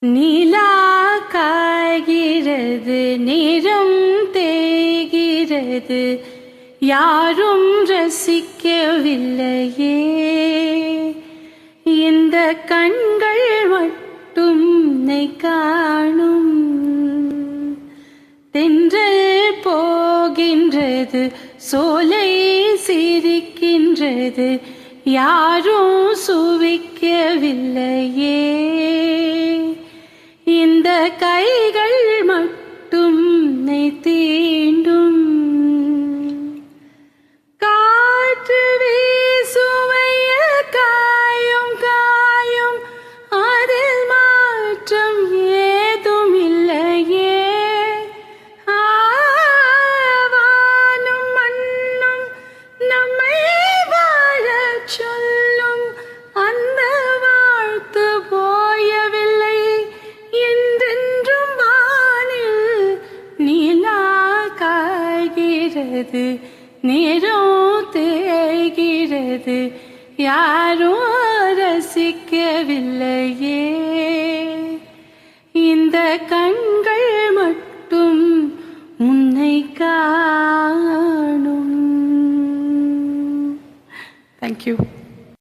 நிலா காய்கிறது, நிறம் தேய்கிறது, யாரும் ரசிக்கவில்லையே. இந்த கண்கள் மட்டும் உன்னை காணும். தென்றல் போகின்றது, சோலை சிரிக்கின்றது, யாரும் சுவிக்கவில்லையே. இந்த கைகள் மட்டும் உன்னை தீண்டும். காற்று வீசுமைய காயும் காயும், அதில் மாற்றம் ஏதும் இல்லையே. வானும் மண்ணும் நம்மை வாழச் சொல்லும், அந்த வாழ்த்து போயவில்லை என்றென்றும் வானில். நிலா காய்கிறது, நிறம் தேய்கிறது, யாரும் ரசிக்கவில்லையே. இந்த கண்கள் மட்டும் உன்னை காணும். Thank you.